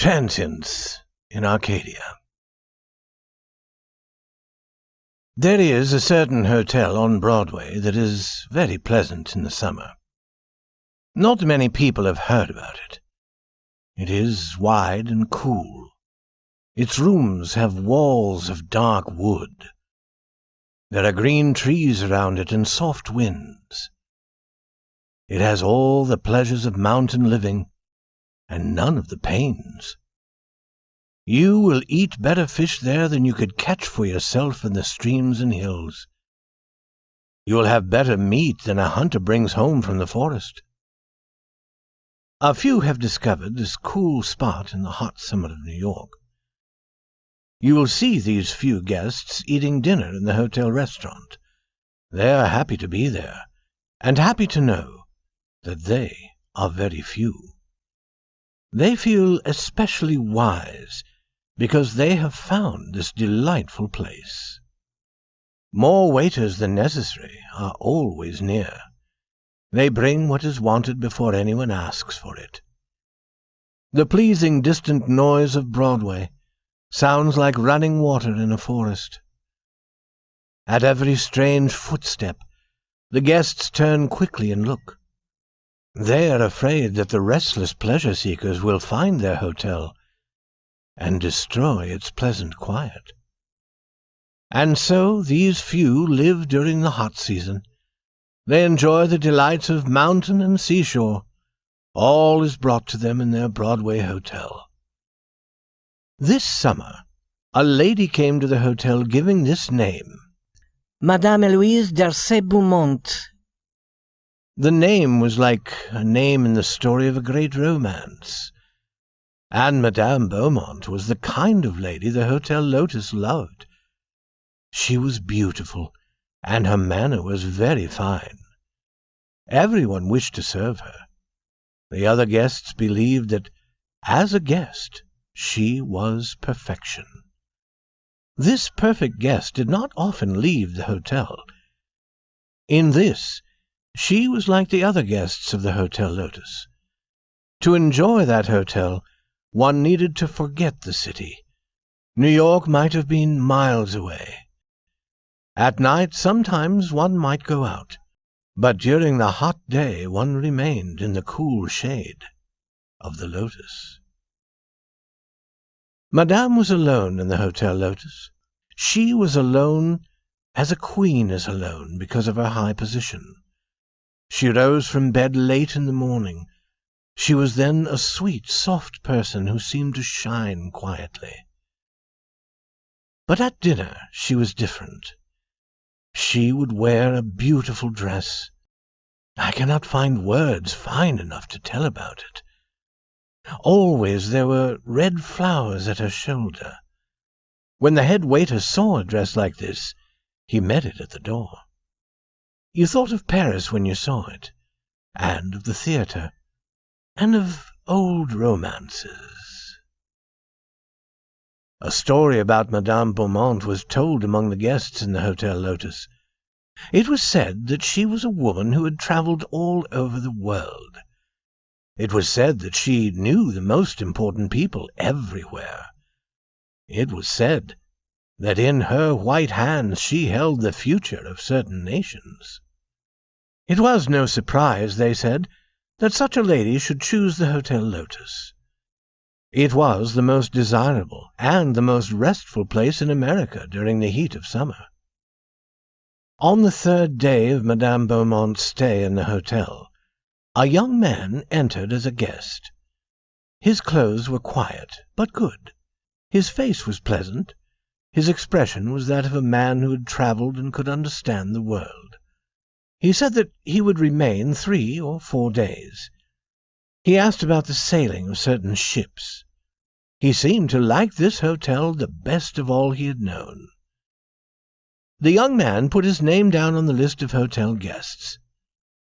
Transients in Arcadia. There is a certain hotel on Broadway that is very pleasant in the summer. Not many people have heard about it. It is wide and cool. Its rooms have walls of dark wood. There are green trees around it and soft winds. It has all the pleasures of mountain living and none of the pains. You will eat better fish there than you could catch for yourself in the streams and hills. You will have better meat than a hunter brings home from the forest. A few have discovered this cool spot in the hot summer of New York. You will see these few guests eating dinner in the hotel restaurant. They are happy to be there, and happy to know that they are very few. They feel especially wise because they have found this delightful place. More waiters than necessary are always near. They bring what is wanted before anyone asks for it. The pleasing distant noise of Broadway sounds like running water in a forest. At every strange footstep, the guests turn quickly and look. They are afraid that the restless pleasure-seekers will find their hotel and destroy its pleasant quiet. And so these few live during the hot season. They enjoy the delights of mountain and seashore. All is brought to them in their Broadway hotel. This summer, a lady came to the hotel giving this name: Madame Eloise d'Arcey-Beaumont. The name was like a name in the story of a great romance. And Madame Beaumont was the kind of lady the Hotel Lotus loved. She was beautiful, and her manner was very fine. Everyone wished to serve her. The other guests believed that, as a guest, she was perfection. This perfect guest did not often leave the hotel. In this, she was like the other guests of the Hotel Lotus. To enjoy that hotel, one needed to forget the city. New York might have been miles away. At night, sometimes one might go out, but during the hot day one remained in the cool shade of the Lotus. Madame was alone in the Hotel Lotus. She was alone as a queen is alone because of her high position. She rose from bed late in the morning. She was then a sweet, soft person who seemed to shine quietly. But at dinner she was different. She would wear a beautiful dress. I cannot find words fine enough to tell about it. Always there were red flowers at her shoulder. When the head waiter saw a dress like this, he met it at the door. You thought of Paris when you saw it, and of the theatre, and of old romances. A story about Madame Beaumont was told among the guests in the Hotel Lotus. It was said that she was a woman who had travelled all over the world. It was said that she knew the most important people everywhere. It was said that in her white hands she held the future of certain nations. It was no surprise, they said, that such a lady should choose the Hotel Lotus. It was the most desirable and the most restful place in America during the heat of summer. On the third day of Madame Beaumont's stay in the hotel, a young man entered as a guest. His clothes were quiet, but good. His face was pleasant. His expression was that of a man who had travelled and could understand the world. He said that he would remain 3 or 4 days. He asked about the sailing of certain ships. He seemed to like this hotel the best of all he had known. The young man put his name down on the list of hotel guests.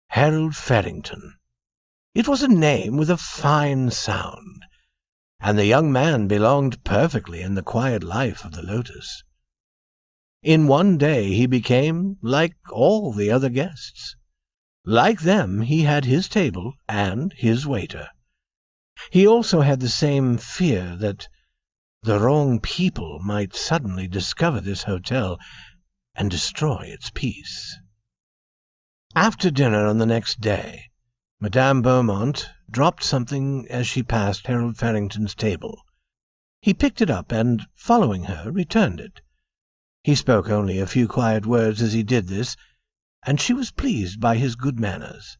Harold Farrington. It was a name with a fine sound, and the young man belonged perfectly in the quiet life of the Lotus. In one day he became like all the other guests. Like them, he had his table and his waiter. He also had the same fear that the wrong people might suddenly discover this hotel and destroy its peace. After dinner on the next day, Madame Beaumont dropped something as she passed Harold Farrington's table. He picked it up and, following her, returned it. He spoke only a few quiet words as he did this, and she was pleased by his good manners.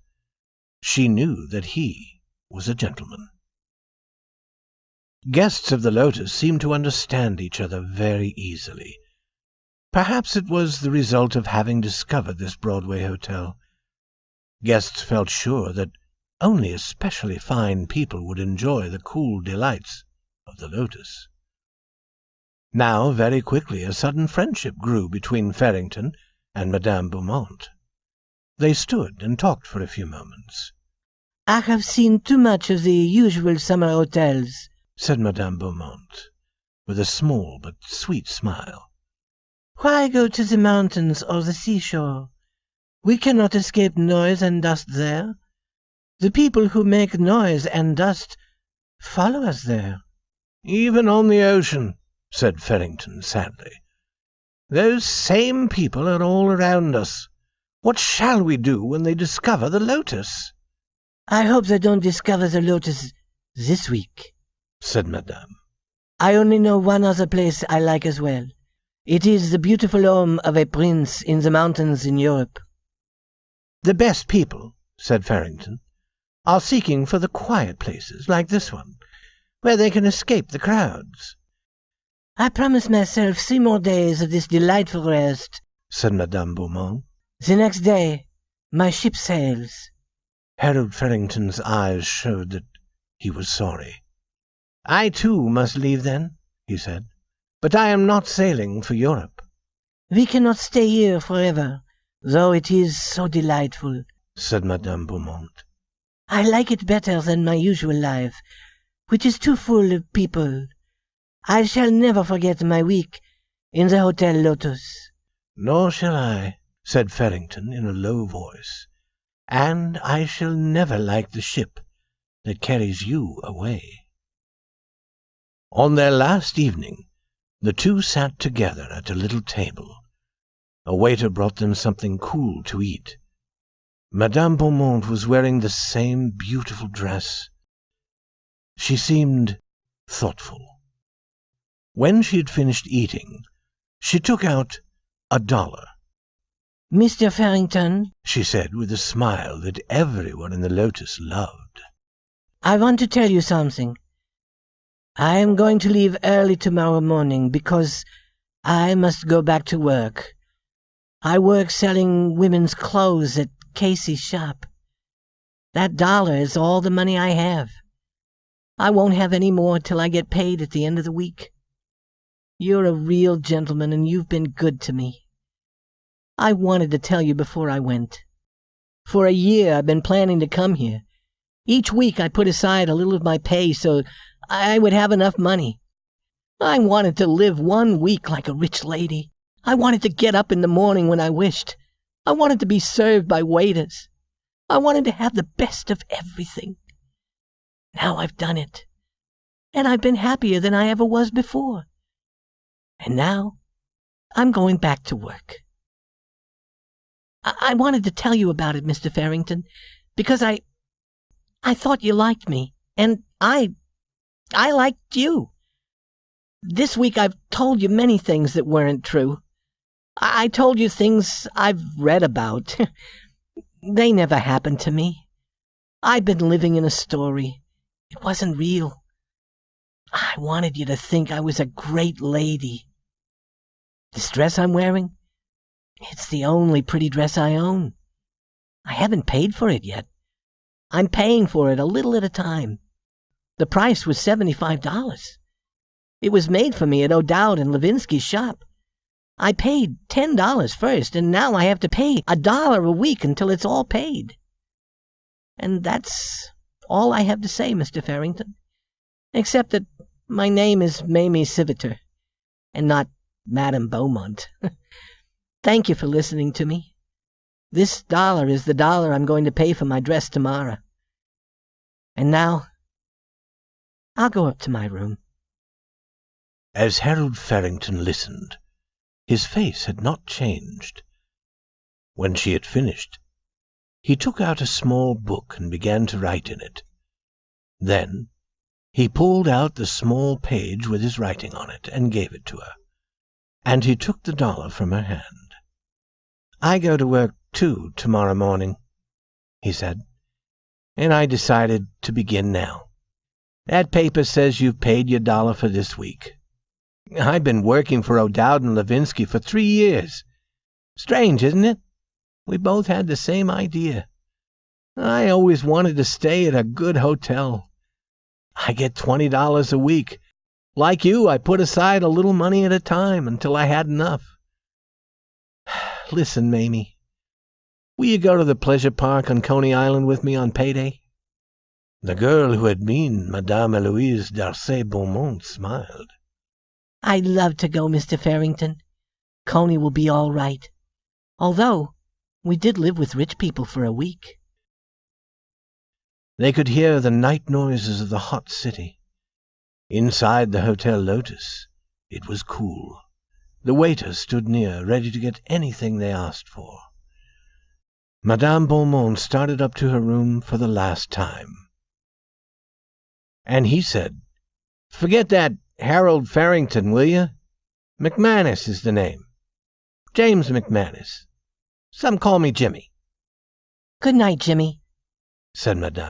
She knew that he was a gentleman. Guests of the Lotus seemed to understand each other very easily. Perhaps it was the result of having discovered this Broadway hotel. Guests felt sure that only especially fine people would enjoy the cool delights of the Lotus. Now, very quickly, a sudden friendship grew between Farrington and Madame Beaumont. They stood and talked for a few moments. "I have seen too much of the usual summer hotels," said Madame Beaumont, with a small but sweet smile. "Why go to the mountains or the seashore? We cannot escape noise and dust there. The people who make noise and dust follow us there." "Even on the ocean," said Farrington sadly. "Those same people are all around us. What shall we do when they discover the Lotus?" "I hope they don't discover the Lotus this week," said Madame. "I only know one other place I like as well. It is the beautiful home of a prince in the mountains in Europe." "The best people," said Farrington, "are seeking for the quiet places, like this one, where they can escape the crowds." "I promise myself 3 more days of this delightful rest," said Madame Beaumont. "The next day my ship sails." Harold Farrington's eyes showed that he was sorry. "I, too, must leave then," he said. "But I am not sailing for Europe." "We cannot stay here forever, though it is so delightful," said Madame Beaumont. "I like it better than my usual life, which is too full of people. I shall never forget my week in the Hotel Lotus." "Nor shall I," said Farrington in a low voice. "And I shall never like the ship that carries you away." On their last evening, the two sat together at a little table. A waiter brought them something cool to eat. Madame Beaumont was wearing the same beautiful dress. She seemed thoughtful. When she had finished eating, she took out $1. "Mr. Farrington," she said with a smile that everyone in the Lotus loved, "I want to tell you something. I am going to leave early tomorrow morning because I must go back to work. I work selling women's clothes at Casey's shop. That $1 is all the money I have. I won't have any more till I get paid at the end of the week. You're a real gentleman, and you've been good to me. I wanted to tell you before I went. For a year I've been planning to come here. Each week I put aside a little of my pay so I would have enough money. I wanted to live 1 week like a rich lady. I wanted to get up in the morning when I wished. I wanted to be served by waiters. I wanted to have the best of everything. Now I've done it, and I've been happier than I ever was before. And now I'm going back to work. I wanted to tell you about it, Mr. Farrington, because I thought you liked me, and I liked you. This week I've told you many things that weren't true. I told you things I've read about. They never happened to me. I've been living in a story. It wasn't real. I wanted you to think I was a great lady. This dress I'm wearing, it's the only pretty dress I own. I haven't paid for it yet. I'm paying for it a little at a time. The price was $75. It was made for me at O'Dowd and Levinsky's shop. I paid $10 first, and now I have to pay $1 a week until it's all paid. And that's all I have to say, Mr. Farrington, except that my name is Mamie Civiter, and not Madame Beaumont. Thank you for listening to me. This $1 is the $1 I'm going to pay for my dress tomorrow. And now I'll go up to my room. As Harold Farrington listened, his face had not changed. When she had finished, he took out a small book and began to write in it. Then he pulled out the small page with his writing on it and gave it to her, and he took the dollar from her hand. "I go to work, too, tomorrow morning," he said, "and I decided to begin now. That paper says you've paid your dollar for this week. I've been working for O'Dowd and Levinsky for 3 years. Strange, isn't it? We both had the same idea. I always wanted to stay at a good hotel. I get $20 a week. Like you, I put aside a little money at a time until I had enough. Listen, Mamie, will you go to the pleasure park on Coney Island with me on payday?" The girl who had been Madame Eloise Darcy Beaumont smiled. "I'd love to go, Mr. Farrington. Coney will be all right. Although we did live with rich people for a week." They could hear the night noises of the hot city. Inside the Hotel Lotus, it was cool. The waiter stood near, ready to get anything they asked for. Madame Beaumont started up to her room for the last time. And he said, "Forget that Harold Farrington, will you? McManus is the name. James McManus. Some call me Jimmy." "Good night, Jimmy," said Madame.